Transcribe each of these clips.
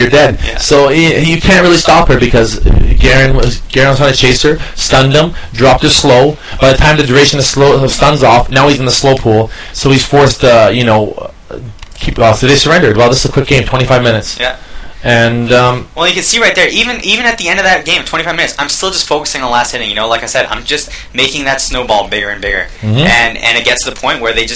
you're dead. Yeah. So you can't really stop her because Garen was trying to chase her, stunned him, dropped her slow. By the time the duration of stun's off, now he's in the slow pool, so he's forced to, keep off. So they surrendered. Well, this is a quick game, 25 minutes. Yeah. And well, you can see right there, even at the end of that game, 25 minutes, I'm still just focusing on last hitting. Like I said, I'm just making that snowball bigger and bigger, and it gets to the point where they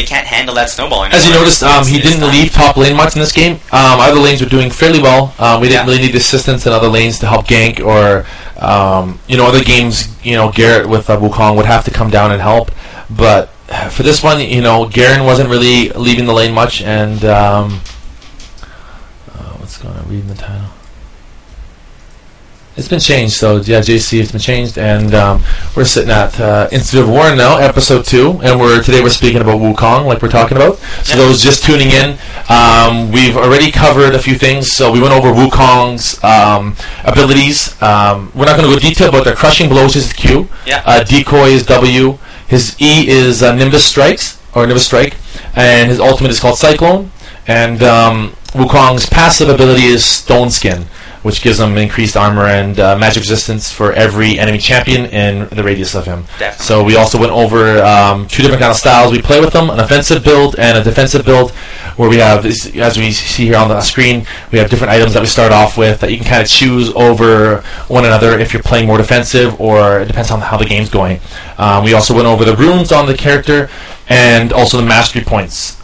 can't handle that snowball anymore. As you noticed, he didn't leave top lane much in this game. Other lanes were doing fairly well. We didn't really need assistance in other lanes to help gank, or other games. Garrett with Wukong would have to come down and help, but for this one, Garen wasn't really leaving the lane much, and. What's going on? Reading the title. It's been changed, so yeah, JC, it's been changed, and we're sitting at Institute of War now, episode 2, and today we're speaking about Wukong, like we're talking about. So those just tuning in, we've already covered a few things. So we went over Wukong's abilities. We're not going to go detail, but their crushing blow is his Q. Decoy is W. His E is Nimbus Strike, and his ultimate is called Cyclone. And Wukong's passive ability is Stone Skin, which gives him increased armor and magic resistance for every enemy champion in the radius of him. Definitely. So we also went over 2 different kind of styles we play with them, an offensive build and a defensive build, where we have, as we see here on the screen, we have different items that we start off with that you can kind of choose over one another if you're playing more defensive, or it depends on how the game's going. We also went over the runes on the character and also the mastery points.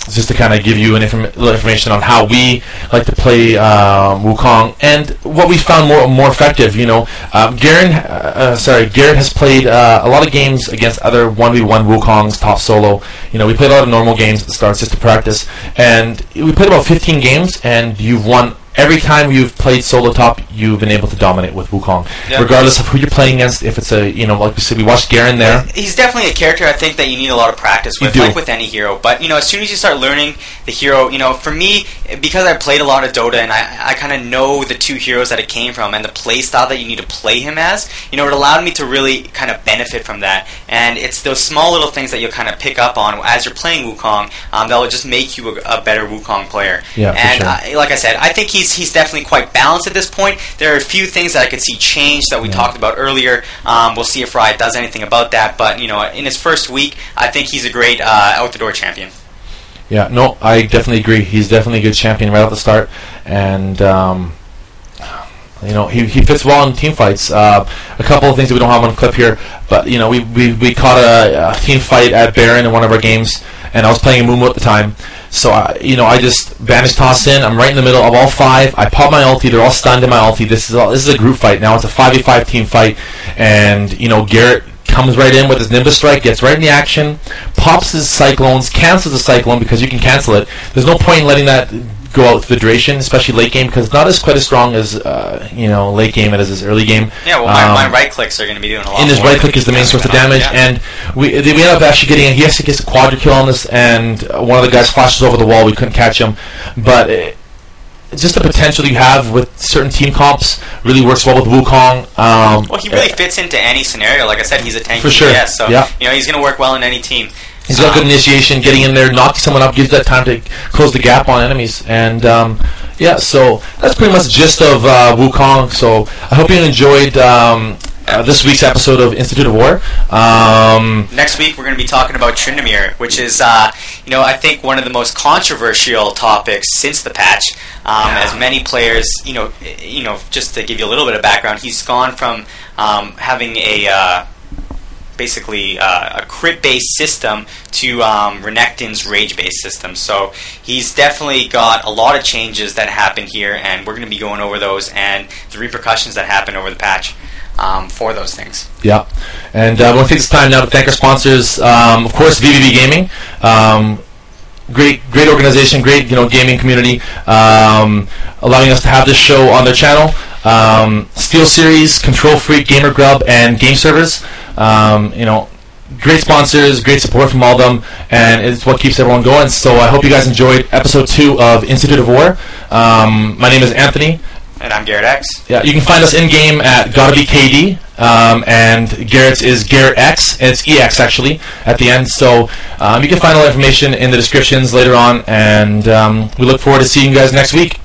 Just to kind of give you little information on how we like to play Wukong and what we found more effective. Garrett has played a lot of games against other 1v1 Wukongs top solo. We played a lot of normal games at the start just to practice, and we played about 15 games, and you've won. Every time you've played solo top, you've been able to dominate with Wukong, regardless of who you're playing against. If it's like we said, we watched Garen there. He's definitely a character I think that you need a lot of practice with, like with any hero. But as soon as you start learning the hero, for me, because I played a lot of Dota and I kind of know the 2 heroes that it came from and the play style that you need to play him as, it allowed me to really kind of benefit from that. And it's those small little things that you'll kind of pick up on as you're playing Wukong that will just make you a better Wukong player. Yeah, and for sure. Like I said, I think he's definitely quite balanced at this point. There are a few things that I could see change that we talked about earlier. We'll see if Riot does anything about that. But in his first week, I think he's a great out-the-door champion. Yeah, no, I definitely agree. He's definitely a good champion right off the start, and he fits well in team fights. A couple of things that we don't have on clip here, but we caught a team fight at Baron in one of our games, and I was playing Mumu at the time. So I just vanish toss in. I'm right in the middle of all 5. I pop my ulti. They're all stunned in my ulti. This is a group fight now. It's a 5v5 team fight, and Garrett comes right in with his Nimbus Strike, gets right in the action, pops his Cyclones, cancels the Cyclone because you can cancel it. There's no point in letting that go out for the duration, especially late game, because it's not quite as strong as late game as his early game. Yeah, well, my right clicks are going to be doing a lot. And his right click is the main source of damage, and we ended up actually getting he actually gets a quadra kill on this, and one of the guys flashes over the wall. We couldn't catch him, but just the potential you have with certain team comps really works well with Wukong. Well, he really fits into any scenario. Like I said, he's a tanky for sure. DS, so he's going to work well in any team. He's got good initiation, getting in there, knocking someone up, gives that time to close the gap on enemies. And, so that's pretty much the gist of Wukong. So I hope you enjoyed this week's episode of Institute of War. Next week we're going to be talking about Tryndamere, which is, I think one of the most controversial topics since the patch. As many players, just to give you a little bit of background, he's gone from having basically a crit-based system to Renekton's rage-based system. So he's definitely got a lot of changes that happen here, and we're going to be going over those and the repercussions that happen over the patch for those things. Yeah, and I want to take this time now to thank our sponsors. Of course, VVV Gaming. Great organization, great gaming community, allowing us to have this show on their channel. Steel Series, Control Freak, Gamer Grub, and Game Servers. Great sponsors, great support from all of them, and it's what keeps everyone going. So I hope you guys enjoyed episode 2 of Institute of War. My name is Anthony. And I'm Garrett X. Yeah, you can find us in-game at Gotta Be KD, and Garrett's is Garrett X, and it's EX actually at the end. So you can find all the information in the descriptions later on, and we look forward to seeing you guys next week.